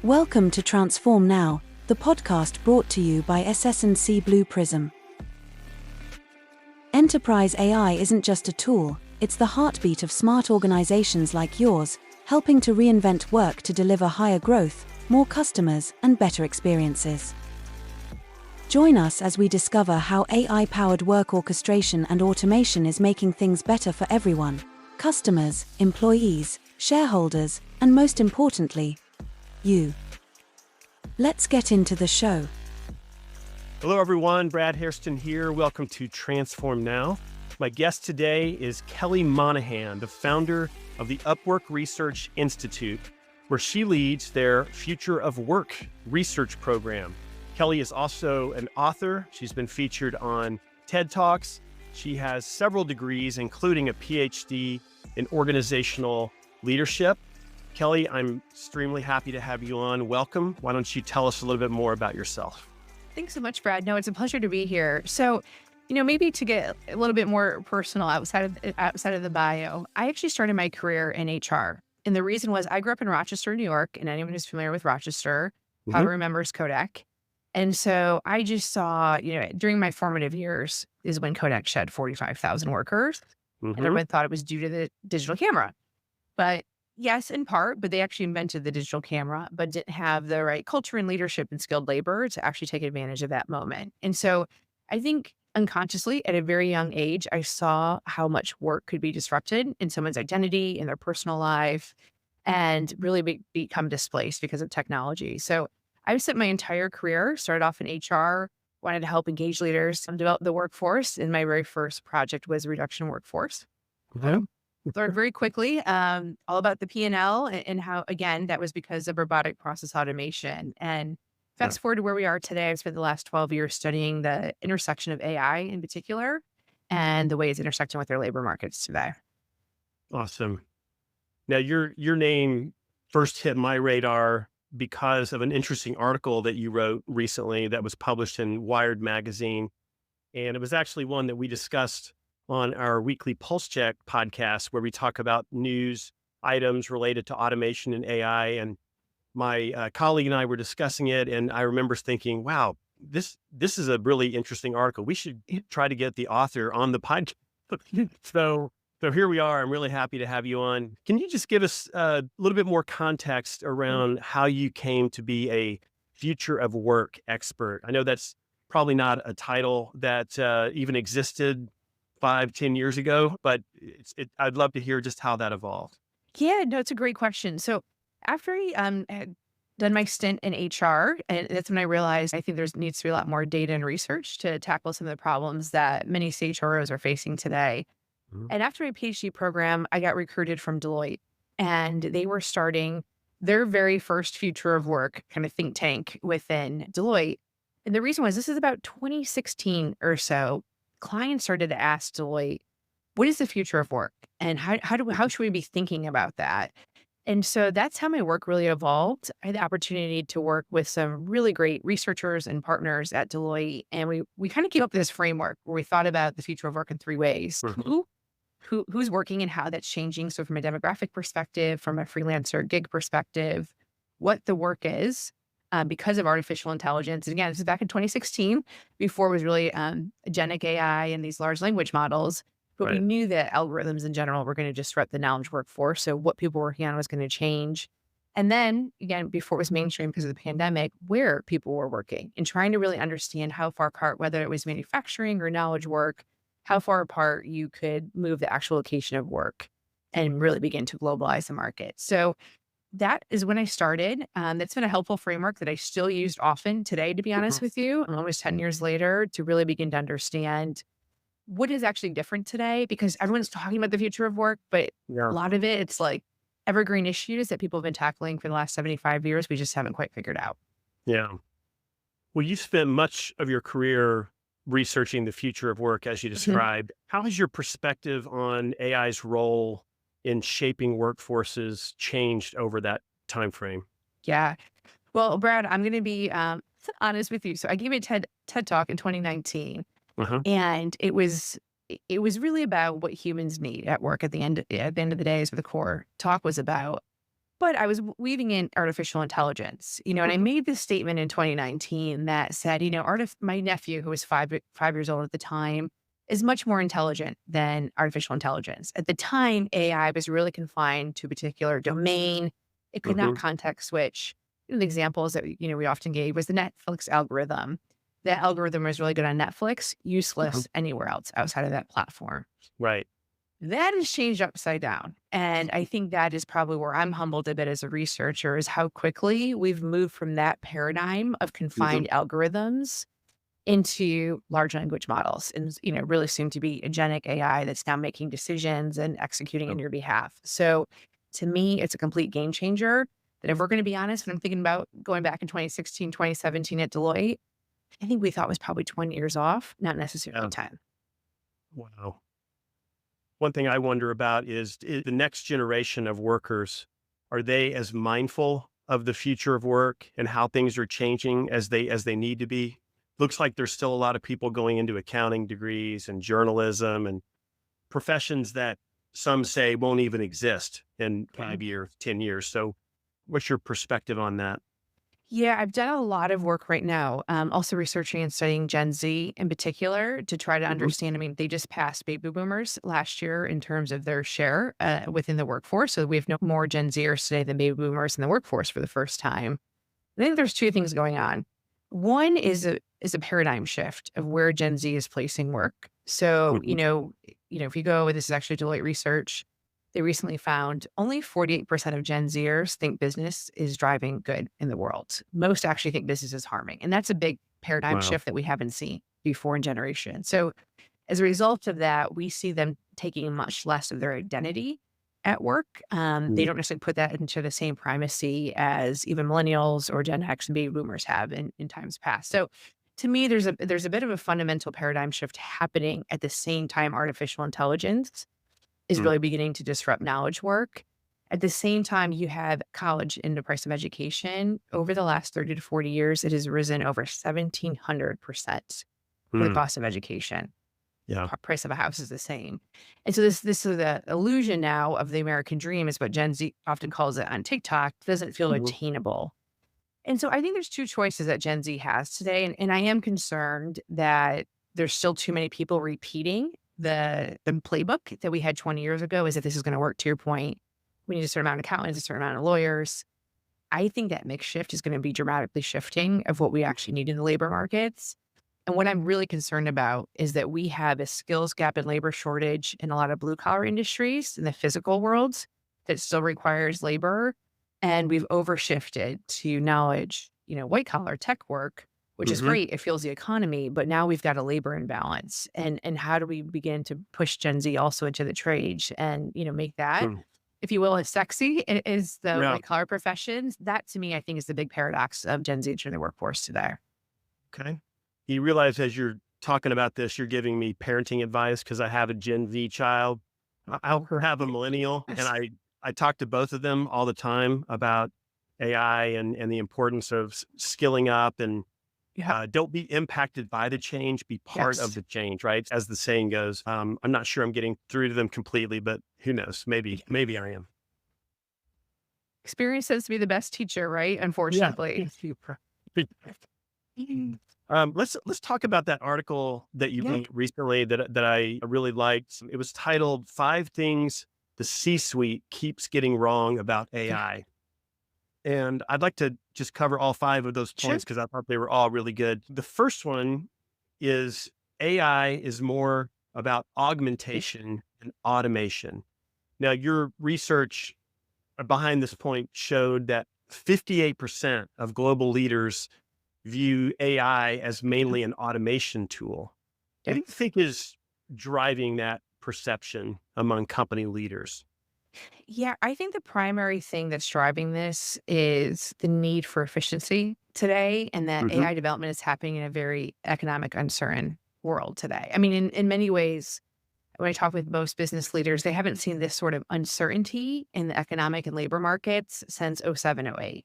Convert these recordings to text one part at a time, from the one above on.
Welcome to Transform Now, the podcast brought to you by SS&C Blue Prism. Enterprise AI isn't just a tool, it's the heartbeat of smart organizations like yours, helping to reinvent work to deliver higher growth, more customers, and better experiences. Join us as we discover how AI-powered work orchestration and automation is making things better for everyone: customers, employees, shareholders, and most importantly, you. Let's get into the show. Hello everyone, Brad Hairston here. Welcome to Transform Now. My guest today is Kelly Monahan, the founder of the Upwork Research Institute, where she leads their Future of Work research program. Kelly is also an author. She's been featured on TED Talks. She has several degrees, including a PhD in organizational leadership. Kelly, I'm extremely happy to have you on. Welcome. Why don't you tell us a little bit more about yourself? Thanks so much, Brad. No, it's a pleasure to be here. So, maybe to get a little bit more personal outside of the bio, I actually started my career in HR. And the reason was I grew up in Rochester, New York, and anyone who's familiar with Rochester probably remembers Kodak. And so I just saw, during my formative years is when Kodak shed 45,000 workers. And everyone thought it was due to the digital camera. But yes, in part, but they actually invented the digital camera, but didn't have the right culture and leadership and skilled labor to actually take advantage of that moment. And so I think unconsciously at a very young age, I saw how much work could be disrupted in someone's identity, in their personal life, and really become displaced because of technology. So I've spent my entire career, started off in HR, wanted to help engage leaders develop the workforce. And my very first project was reduction in workforce. Learned very quickly all about the P&L and how, again, that was because of robotic process automation. And fast forward to where we are today, I've spent the last 12 years studying the intersection of AI in particular and the way it's intersecting with their labor markets today. Awesome. Now, your name first hit my radar because of an interesting article that you wrote recently that was published in Wired magazine. And it was actually one that we discussed on our weekly Pulse Check podcast, where we talk about news items related to automation and AI. And my colleague and I were discussing it, and I remember thinking, wow, this is a really interesting article. We should try to get the author on the podcast. So here we are. I'm really happy to have you on. Can you just give us a little bit more context around how you came to be a future of work expert? I know that's probably not a title that even existed 5-10 years ago, but I'd love to hear just how that evolved. Yeah, no, it's a great question. So after I had done my stint in HR, and that's when I realized I think there needs to be a lot more data and research to tackle some of the problems that many CHROs are facing today. And after my PhD program, I got recruited from Deloitte, and they were starting their very first future of work kind of think tank within Deloitte. And the reason was this is about 2016 or so. Clients started to ask Deloitte, what is the future of work? And how should we be thinking about that? And so that's how my work really evolved. I had the opportunity to work with some really great researchers and partners at Deloitte. And we kind of came up with this framework where we thought about the future of work in three ways. Who's working and how that's changing. So from a demographic perspective, from a freelancer gig perspective, what the work is. Because of artificial intelligence. And again, this is back in 2016, before it was really agentic AI and these large language models. But we knew that algorithms in general were going to disrupt the knowledge workforce. So what people were working on was going to change. And then, again, before it was mainstream because of the pandemic, where people were working and trying to really understand how far apart, whether it was manufacturing or knowledge work, how far apart you could move the actual location of work and really begin to globalize the market. So that is when I started. That's been a helpful framework that I still used often today, to be honest with you, almost 10 years later, to really begin to understand what is actually different today, because everyone's talking about the future of work, but a lot of it's like evergreen issues that people have been tackling for the last 75 years. We just haven't quite figured out. Yeah. Well, you spent much of your career researching the future of work, as you described. How has your perspective on AI's role in shaping workforces changed over that time frame? Yeah. Well, Brad, I'm going to be honest with you. So I gave a TED Talk in 2019, and it was really about what humans need at work. At the end of the day, is what the core talk was about. But I was weaving in artificial intelligence, and I Mhm. made this statement in 2019 that said, my nephew, who was 5 years old at the time, is much more intelligent than artificial intelligence. At the time, AI was really confined to a particular domain. It could not Mhm. context switch. The examples that we often gave was the Netflix algorithm. That algorithm was really good on Netflix, Mhm. useless anywhere else outside of that platform. Right. That has changed upside down. And I think that is probably where I'm humbled a bit as a researcher is how quickly we've moved from that paradigm of Mhm. confined algorithms into large language models and, really soon to be agentic AI that's now making decisions and executing on Oh, your behalf. So to me, it's a complete game changer that if we're going to be honest, when I'm thinking about going back in 2016, 2017 at Deloitte, I think we thought was probably 20 years off, not necessarily yeah. 10. Wow. One thing I wonder about is the next generation of workers, are they as mindful of the future of work and how things are changing as they need to be? Looks like there's still a lot of people going into accounting degrees and journalism and professions that some say won't even exist in 5 years, 10 years. So what's your perspective on that? Yeah, I've done a lot of work right now, also researching and studying Gen Z in particular to try to Mhm. understand. I mean, they just passed baby boomers last year in terms of their share within the workforce. So we have no more Gen Zers today than baby boomers in the workforce for the first time. I think there's two things going on. One is a paradigm shift of where Gen Z is placing work. So, Mhm. if you go, this is actually Deloitte research. They recently found only 48% of Gen Zers think business is driving good in the world. Most actually think business is harming. And that's a big paradigm Wow. shift that we haven't seen before in generation. So as a result of that, we see them taking much less of their identity at work. They Mm. don't necessarily put that into the same primacy as even millennials or Gen X and baby boomers have in times past. So to me, there's a bit of a fundamental paradigm shift happening at the same time artificial intelligence is Mm. really beginning to disrupt knowledge work. At the same time, you have college in the price of education. Over the last 30 to 40 years, it has risen over 1,700% for the Mm. cost of education. Yeah. Price of a house is the same. And so this is the illusion now of the American dream is what Gen Z often calls it on TikTok, doesn't feel Mhm. attainable. And so I think there's two choices that Gen Z has today. And I am concerned that there's still too many people repeating the playbook that we had 20 years ago, is that this is going to work to your point. We need a certain amount of accountants, a certain amount of lawyers. I think that mix shift is going to be dramatically shifting of what we actually need in the labor markets. And what I'm really concerned about is that we have a skills gap and labor shortage in a lot of blue collar industries in the physical worlds that still requires labor. And we've overshifted to knowledge, white collar tech work, which is Mhm. great. It fuels the economy, but now we've got a labor imbalance. And how do we begin to push Gen Z also into the trades and, make that, Mm. if you will, as sexy is the Yeah. white collar professions? That to me, I think is the big paradox of Gen Z entering the workforce today. Okay. You realize as you're talking about this, you're giving me parenting advice because I have a Gen Z child. I have a millennial, and I talk to both of them all the time about AI and the importance of skilling up and Yeah. don't be impacted by the change, be part of Yes. the change, right? As the saying goes. I'm not sure I'm getting through to them completely, but who knows? Maybe I am. Experience tends to be the best teacher, right? Yeah. Unfortunately. Let's talk about that article that you Yeah. wrote recently that I really liked. It was titled Five Things the C-Suite Keeps Getting Wrong About AI. And I'd like to just cover all five of those Sure. points because I thought they were all really good. The first one is AI is more about augmentation and automation. Now, your research behind this point showed that 58% of global leaders view AI as mainly an automation tool. What Yeah. do you think is driving that perception among company leaders? Yeah. I think the primary thing that's driving this is the need for efficiency today, and that Hmm. AI development is happening in a very economic, uncertain world today. I mean, in many ways, when I talk with most business leaders, they haven't seen this sort of uncertainty in the economic and labor markets since '07, '08.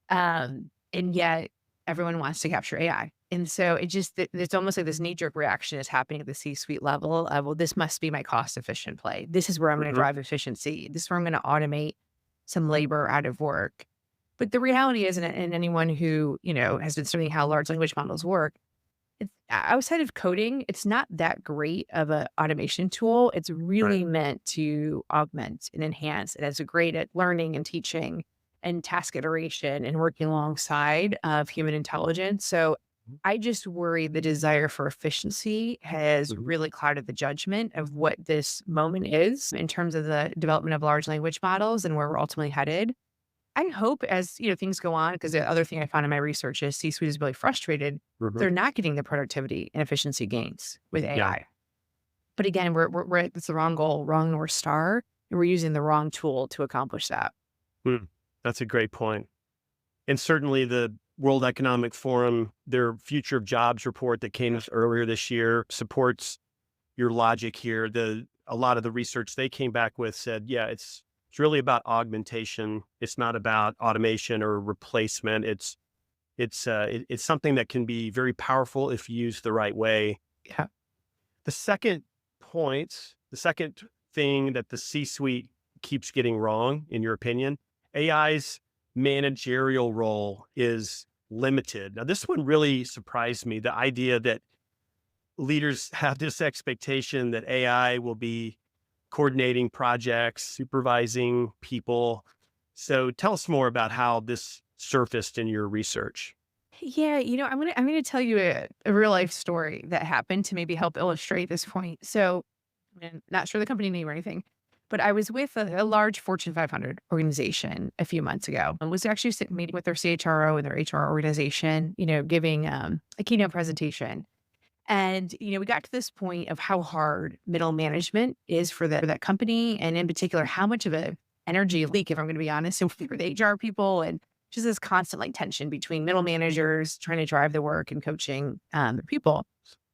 And yet everyone wants to capture AI. And so it's almost like this knee jerk reaction is happening at the C-suite level of, well, this must be my cost efficient play. This is where I'm going to Hmm. drive efficiency. This is where I'm going to automate some labor out of work. But the reality is, and anyone who, has been studying how large language models work, it's outside of coding, it's not that great of a automation tool. It's Right. really meant to augment and enhance. It is great at learning and teaching and task iteration and working alongside of human intelligence. So I just worry the desire for efficiency has Mhm. really clouded the judgment of what this moment is in terms of the development of large language models and where we're ultimately headed. I hope as, things go on, because the other thing I found in my research is C-suite is really frustrated. Mhm. They're not getting the productivity and efficiency gains with Yeah. AI. But again, it's the wrong goal, wrong North Star, and we're using the wrong tool to accomplish that. Mm. That's a great point. And certainly the World Economic Forum, their Future of Jobs report that came earlier this year supports your logic here. A lot of the research they came back with said, yeah, it's really about augmentation. It's not about automation or replacement. It's something that can be very powerful if used the right way. Yeah. The second the second thing that the C-suite keeps getting wrong, in your opinion, AI's managerial role is limited. Now, this one really surprised me. The idea that leaders have this expectation that AI will be coordinating projects, supervising people. So tell us more about how this surfaced in your research. Yeah, I'm gonna tell you a real life story that happened to maybe help illustrate this point. So, I'm not sure the company name or anything, but I was with a large Fortune 500 organization a few months ago and was actually meeting with their CHRO and their HR organization, giving a keynote presentation. And, we got to this point of how hard middle management is for that company. And in particular, how much of a energy leak, if I'm going to be honest, so for the HR people and just this constant like tension between middle managers trying to drive the work and coaching the people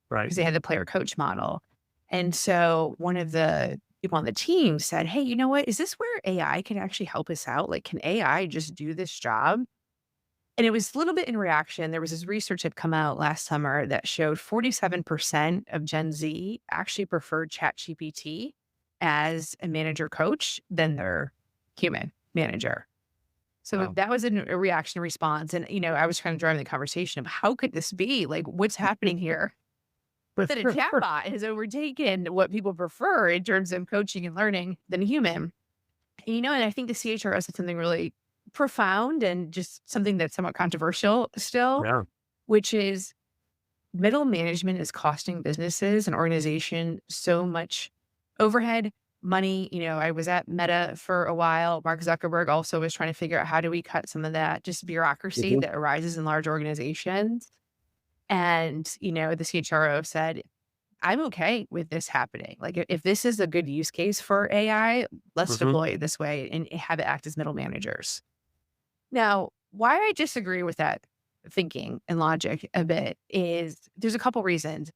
Right. because they had the player coach model. And so one of the people on the team said, hey, you know what? Is this where AI can actually help us out? Like, can AI just do this job? And it was a little bit in reaction. There was this research that come out last summer that showed 47% of Gen Z actually preferred ChatGPT as a manager coach than their human manager. So Wow. that was a reaction response. And, I was kind of driving the conversation of how could this be? Like, what's happening here? That a chatbot has overtaken what people prefer in terms of coaching and learning than a human. And I think the CHRO said something really profound and just something that's somewhat controversial still, Yeah. which is middle management is costing businesses and organization so much overhead, money. I was at Meta for a while. Mark Zuckerberg also was trying to figure out how do we cut some of that just bureaucracy Mhm. that arises in large organizations. And, the CHRO said, I'm okay with this happening. Like, if this is a good use case for AI, let's Mhm. deploy it this way and have it act as middle managers. Now, why I disagree with that thinking and logic a bit is there's a couple reasons.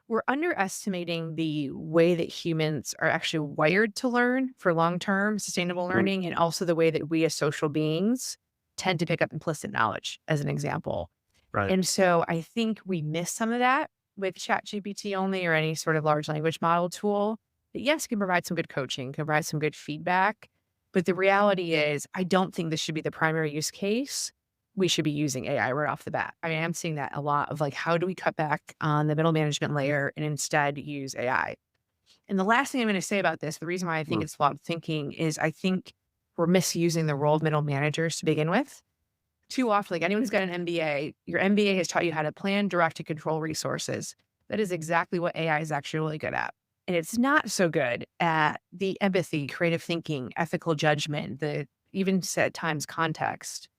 We're underestimating the way that humans are actually wired to learn for long term sustainable Mm. learning, and also the way that we as social beings tend to pick up implicit knowledge, as an example. Right. And so I think we miss some of that with ChatGPT only or any sort of large language model tool. That yes, can provide some good coaching, can provide some good feedback. But the reality is, I don't think this should be the primary use case. We should be using AI right off the bat. I mean, I'm seeing that a lot of like, how do we cut back on the middle management layer and instead use AI? And the last thing I'm going to say about this, the reason why I think Mm. it's flawed thinking is I think we're misusing the role of middle managers to begin with. Too often, like anyone who's got an MBA, your MBA has taught you how to plan, direct, and control resources. That is exactly what AI is actually really good at. And it's not so good at the empathy, creative thinking, ethical judgment, the even at times context.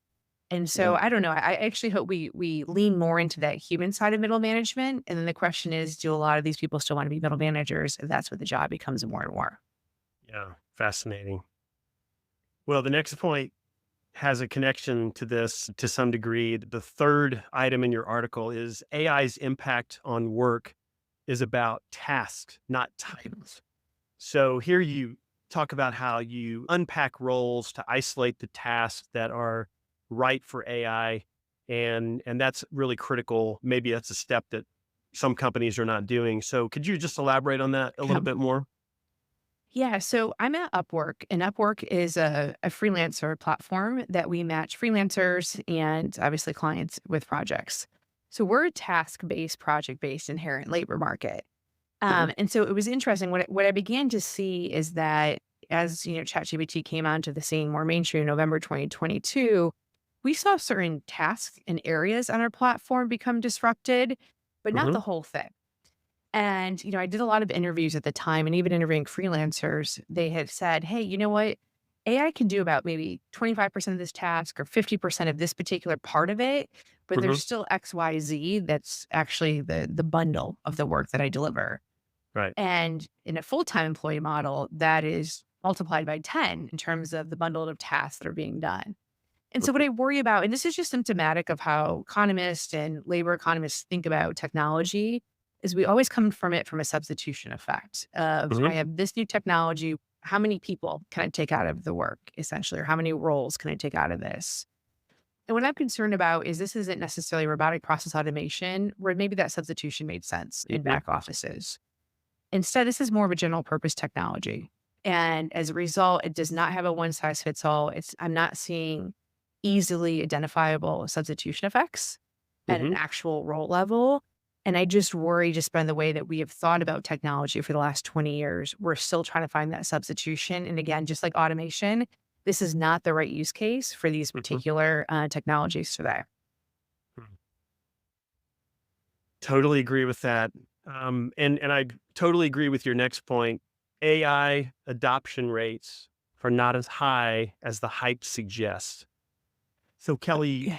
And Yeah. so I don't know. I actually hope we lean more into that human side of middle management. And then the question is, do a lot of these people still want to be middle managers if that's what the job becomes more and more? Yeah. Fascinating. Well, the next point has a connection to this to some degree. The third item in your article is AI's impact on work is about tasks, not titles. So here you talk about how you unpack roles to isolate the tasks that are right for AI, and that's really critical. Maybe that's a step that some companies are not doing. So could you just elaborate on that a little bit more? Yeah, so I'm at Upwork, and Upwork is a freelancer platform that we match freelancers and obviously clients with projects. So we're a task-based, project-based inherent labor market. Hmm. And so it was interesting. What I began to see is that as ChatGPT came onto the scene more mainstream in November 2022, we saw certain tasks and areas on our platform become disrupted, but not Hmm. the whole thing. And, I did a lot of interviews at the time and even interviewing freelancers. They had said, hey, you know what? AI can do about maybe 25% of this task or 50% of this particular part of it, but Hmm. there's still XYZ that's actually the bundle of the work that I deliver. Right. And in a full-time employee model, that is multiplied by 10 in terms of the bundle of tasks that are being done. And so what I worry about, and this is just symptomatic of how economists and labor economists think about technology, is we always come from it from a substitution effect of Hmm. I have this new technology. How many people can I take out of the work, essentially, or how many roles can I take out of this? And what I'm concerned about is this isn't necessarily robotic process automation, where maybe that substitution made sense in Hmm. back offices. Instead, this is more of a general purpose technology. And as a result, it does not have a one size fits all. I'm not seeing easily identifiable substitution effects at an Hmm. actual role level. And I just worry just by the way that we have thought about technology for the last 20 years, we're still trying to find that substitution. And again, just like automation, this is not the right use case for these Hmm. particular technologies today. Totally agree with that. And I totally agree with your next point. AI adoption rates are not as high as the hype suggests. So, Kelly, Yeah.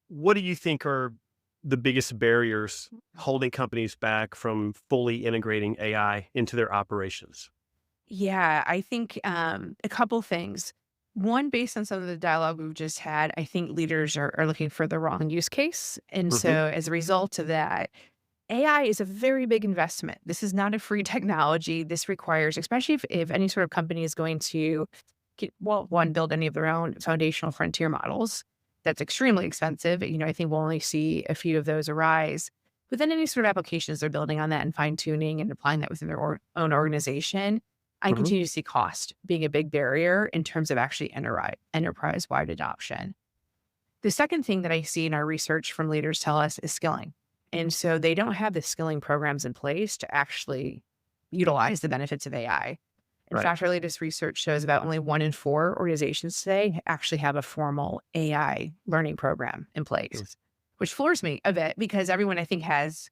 what do you think are the biggest barriers holding companies back from fully integrating AI into their operations? Yeah, I think a couple things. One, based on some of the dialogue we've just had, I think leaders are looking for the wrong use case. And so Hmm. as a result of that, AI is a very big investment. This is not a free technology. This requires, especially if any sort of company is going to, well, one, build any of their own foundational frontier models. That's extremely expensive. I think we'll only see a few of those arise. But then any sort of applications they're building on that and fine tuning and applying that within their own organization, I Hmm. continue to see cost being a big barrier in terprise of actually enterprise wide adoption. The second thing that I see in our research from leaders tell us is skilling. And so they don't have the skilling programs in place to actually utilize the benefits of AI. In Right. fact, our latest research shows about only 1 in 4 organizations today actually have a formal AI learning program in Mm. place, which floors me a bit because everyone I think has,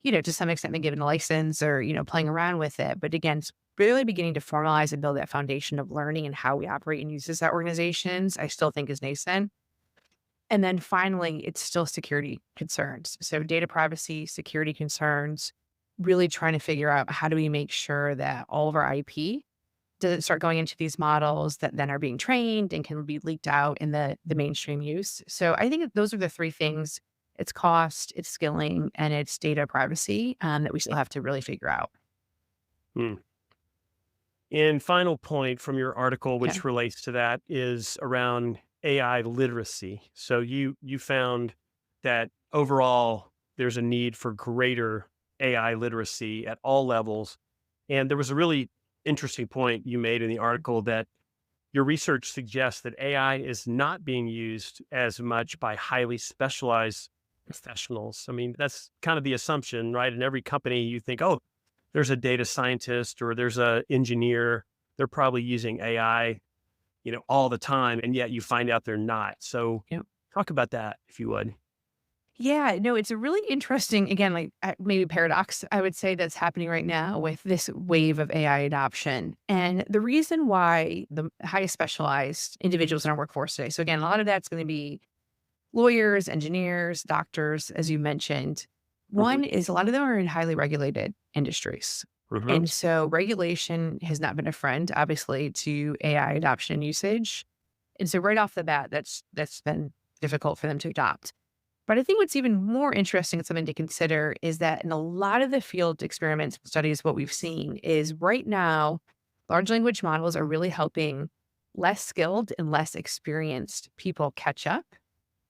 to some extent been given a license or, playing around with it. But again, it's really beginning to formalize and build that foundation of learning and how we operate and use this at organizations, I still think is nascent. And then finally, it's still security concerns. So data privacy, security concerns, really trying to figure out how do we make sure that all of our IP doesn't start going into these models that then are being trained and can be leaked out in the mainstream use. So I think that those are the three things. It's cost, it's skilling, and it's data privacy that we still have to really figure out. Mm. And final point from your article, Okay. which relates to that, is around AI literacy. So you found that overall there's a need for greater AI literacy at all levels. And there was a really interesting point you made in the article that your research suggests that AI is not being used as much by highly specialized professionals. I mean, that's kind of the assumption, right? In every company, you think, oh, there's a data scientist or there's a engineer. They're probably using AI, all the time, and yet you find out they're not. So, talk about that if you would. Yeah, no, it's a really interesting, again, like maybe paradox, I would say that's happening right now with this wave of AI adoption. And the reason why the highest specialized individuals in our workforce today, so again, a lot of that's going to be lawyers, engineers, doctors, as you mentioned. Hmm. One is a lot of them are in highly regulated industries. Hmm. And so regulation has not been a friend, obviously, to AI adoption and usage. And so right off the bat, that's been difficult for them to adopt. But I think what's even more interesting and something to consider is that in a lot of the field experiments and studies, what we've seen is right now, large language models are really helping less skilled and less experienced people catch up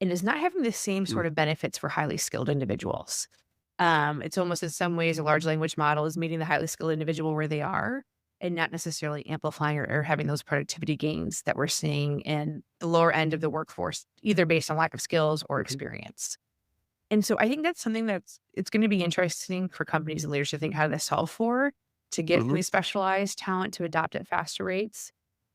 and is not having the same sort of benefits for highly skilled individuals. It's almost in some ways a large language model is meeting the highly skilled individual where they are, and not necessarily amplifying or having those productivity gains that we're seeing in the lower end of the workforce, either based on lack of skills or Mhm. experience. And so I think that's something it's going to be interesting for companies and leaders to think how to solve for, to get Mhm. really specialized talent to adopt at faster rates.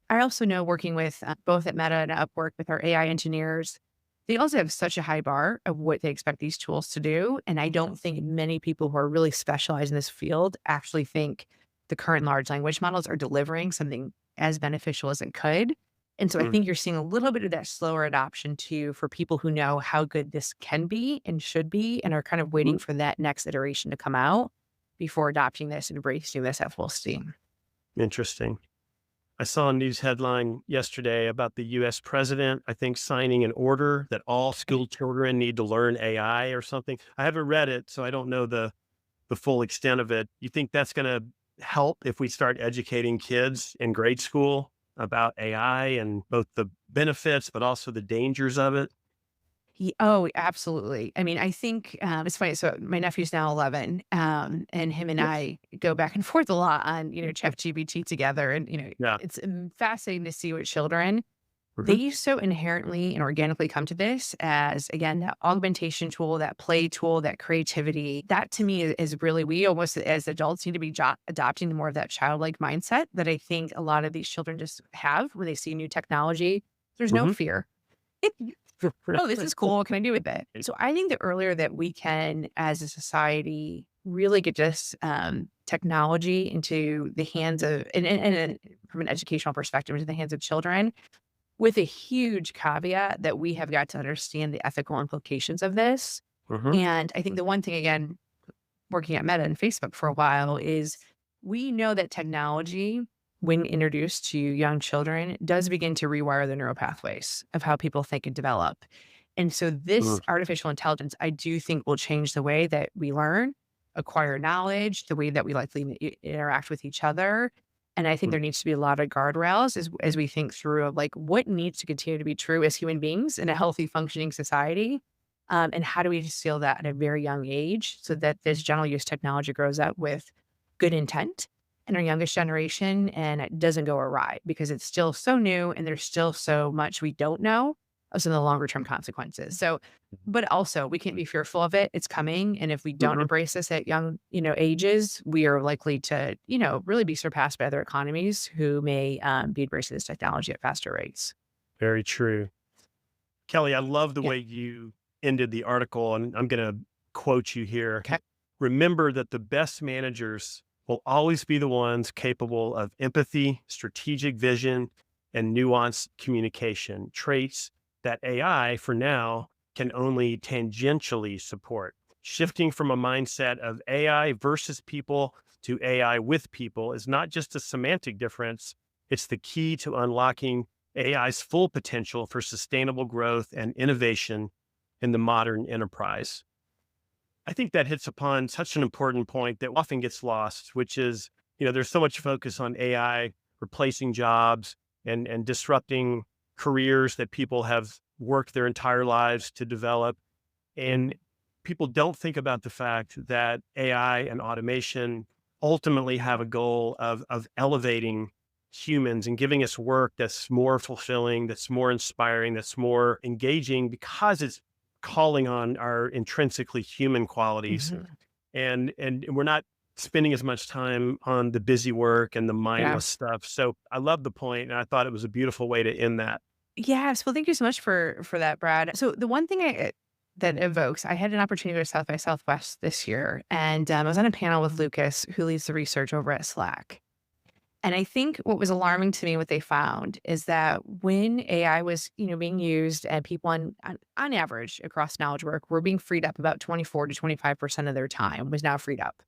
I also know working with both at Meta and Upwork with our AI engineers, they also have such a high bar of what they expect these tools to do. And I don't think many people who are really specialized in this field actually think the current large language models are delivering something as beneficial as it could. And so I Mm. think you're seeing a little bit of that slower adoption too for people who know how good this can be and should be and are kind of waiting Mhm. for that next iteration to come out before adopting this and embracing this at full steam. Interesting. I saw a news headline yesterday about the US president, I think, signing an order that all school children need to learn AI or something. I haven't read it, so I don't know the full extent of it. You think that's going to help if we start educating kids in grade school about AI and both the benefits, but also the dangers of it? Oh, absolutely. I mean, I think it's funny. So my nephew's now 11, and him and Yeah. I go back and forth a lot on ChatGPT together, and Yeah. it's fascinating to see what children Mhm. they so inherently and organically come to this as, again, that augmentation tool, that play tool, that creativity. That to me is really, we almost as adults need to be adopting more of that childlike mindset that I think a lot of these children just have when they see new technology. There's no Mhm. fear. Oh, this is cool. What can I do with it? So I think the earlier that we can, as a society, really get this technology into the hands of, and from an educational perspective, into the hands of children, with a huge caveat that we have got to understand the ethical implications of this. Mhm. And I think the one thing, again, working at Meta and Facebook for a while is we know that technology, when introduced to young children, does begin to rewire the neural pathways of how people think and develop. And so Mm. this artificial intelligence, I do think will change the way that we learn, acquire knowledge, the way that we likely interact with each other. And I think Mm. there needs to be a lot of guardrails as we think through of like what needs to continue to be true as human beings in a healthy, functioning society. And how do we instill that at a very young age so that this general use technology grows up with good intent in our youngest generation and it doesn't go awry because it's still so new and there's still so much we don't know of some of the longer term consequences. So, but also we can't be fearful of it. It's coming. And if we don't Mhm. embrace this at young, ages, we are likely to, really be surpassed by other economies who may be embracing this technology at faster rates. Very true. Kelly, I love the Yeah. way you ended the article, and I'm going to quote you here. Okay. Remember that the best managers will always be the ones capable of empathy, strategic vision, and nuanced communication, traits that AI, for now, can only tangentially support. Shifting from a mindset of AI versus people to AI with people is not just a semantic difference, it's the key to unlocking AI's full potential for sustainable growth and innovation in the modern enterprise. I think that hits upon such an important point that often gets lost, which is, there's so much focus on AI replacing jobs and disrupting careers that people have worked their entire lives to develop. And people don't think about the fact that AI and automation ultimately have a goal of elevating humans and giving us work that's more fulfilling, that's more inspiring, that's more engaging because it's calling on our intrinsically human qualities. Mhm. And we're not spending as much time on the busy work and the Yeah. mindless stuff. So I love the point, and I thought it was a beautiful way to end that. Yes. Well, thank you so much for that, Brad. So the one thing that evokes, I had an opportunity to go to South by Southwest this year, and I was on a panel with Lucas, who leads the research over at Slack. And I think what was alarming to me, what they found is that when AI was, being used and people on average across knowledge work were being freed up about 24 to 25% of their time was now freed up.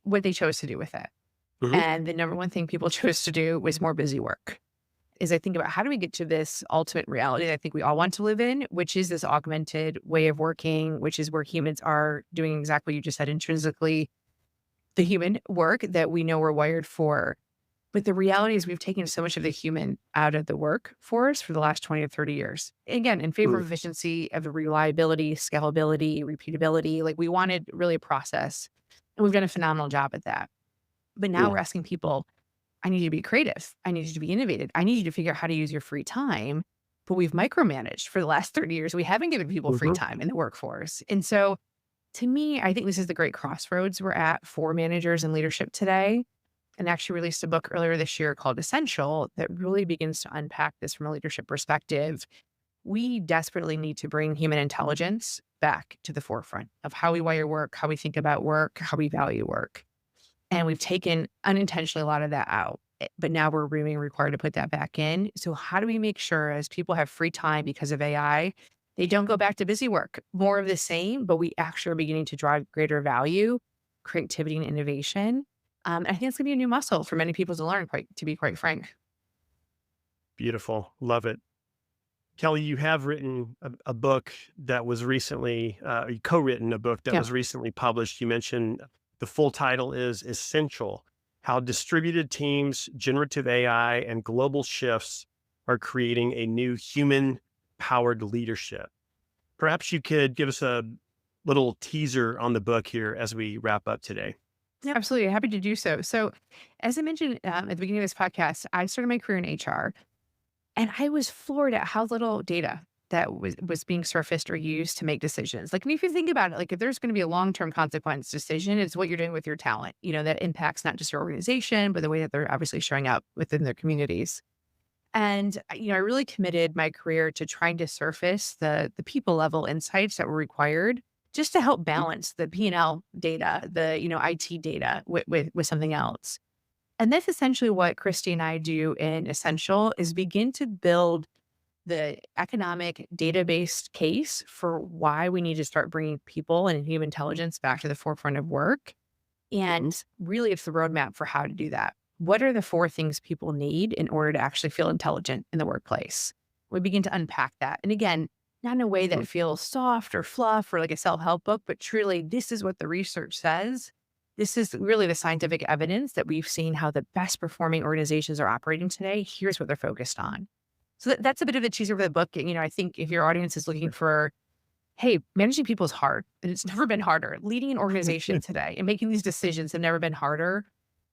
What they chose to do with it. Mhm. And the number one thing people chose to do was more busy work. Is I think about how do we get to this ultimate reality that I think we all want to live in, which is this augmented way of working, which is where humans are doing exactly what you just said, intrinsically the human work that we know we're wired for. But the reality is we've taken so much of the human out of the workforce for the last 20 to 30 years. Again, in favor Mm. of efficiency, of the reliability, scalability, repeatability. Like we wanted really a process. And we've done a phenomenal job at that. But now Mm. we're asking people, I need you to be creative. I need you to be innovative. I need you to figure out how to use your free time. But we've micromanaged for the last 30 years. We haven't given people free Hmm. time in the workforce. And so to me, I think this is the great crossroads we're at for managers and leadership today. And actually released a book earlier this year called Essential that really begins to unpack this from a leadership perspective. We desperately need to bring human intelligence back to the forefront of how we wire work, how we think about work, how we value work. And we've taken unintentionally a lot of that out. But now we're being required to put that back in. So how do we make sure as people have free time because of AI, they don't go back to busy work, more of the same, but we actually are beginning to drive greater value, creativity, and innovation. I think it's going to be a new muscle for many people to learn, to be quite frank. Beautiful. Love it. Kelly, you have written a book that was recently, you co-written a book that Yeah. was recently published. You mentioned the full title is Essential: How Distributed Teams, Generative AI, and Global Shifts Are Creating a New Human-Powered Leadership. Perhaps you could give us a little teaser on the book here as we wrap up today. Yeah, absolutely. Happy to do so. So, as I mentioned at the beginning of this podcast, I started my career in HR, and I was floored at how little data that was being surfaced or used to make decisions. Like, and if you think about it, like if there's going to be a long-term consequence decision, it's what you're doing with your talent. That impacts not just your organization, but the way that they're obviously showing up within their communities. And I really committed my career to trying to surface the people level insights that were required just to help balance the P&L data, the IT data with something else. And that's essentially what Christy and I do in Essential is begin to build the economic database case for why we need to start bringing people and human intelligence back to the forefront of work. Mhm. And really, it's the roadmap for how to do that. What are the 4 things people need in order to actually feel intelligent in the workplace? We begin to unpack that. And again, not in a way that feels soft or fluff or like a self-help book, but truly, this is what the research says. This is really the scientific evidence that we've seen how the best performing organizations are operating today. Here's what they're focused on. So that's a bit of a teaser for the book. I think if your audience is looking for, hey, managing people is hard and it's never been harder. Leading an organization today and making these decisions have never been harder.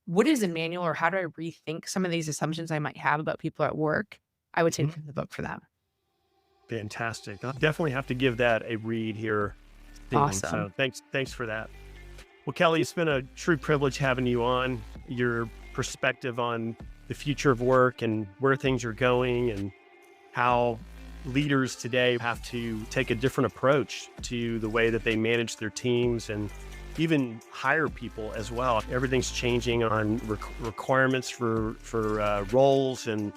What is a manual or how do I rethink some of these assumptions I might have about people at work? I would say the book for them. Fantastic. I'll definitely have to give that a read here soon. Awesome. So thanks for that. Well, Kelly, it's been a true privilege having you on. Your perspective on the future of work and where things are going and how leaders today have to take a different approach to the way that they manage their teams and even hire people as well. Everything's changing on requirements for roles, and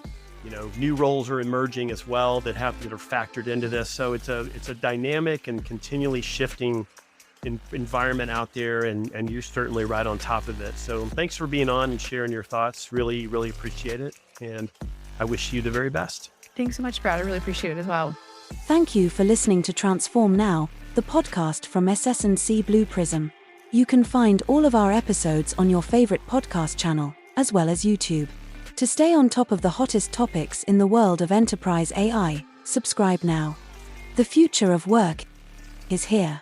new roles are emerging as well that are factored into this. So it's a dynamic and continually shifting environment out there, and you're certainly right on top of it. So thanks for being on and sharing your thoughts. Really, really appreciate it. And I wish you the very best. Thanks so much, Brad. I really appreciate it as well. Thank you for listening to Transform Now, the podcast from SS&C Blue Prism. You can find all of our episodes on your favorite podcast channel, as well as YouTube. To stay on top of the hottest topics in the world of enterprise AI, subscribe now. The future of work is here.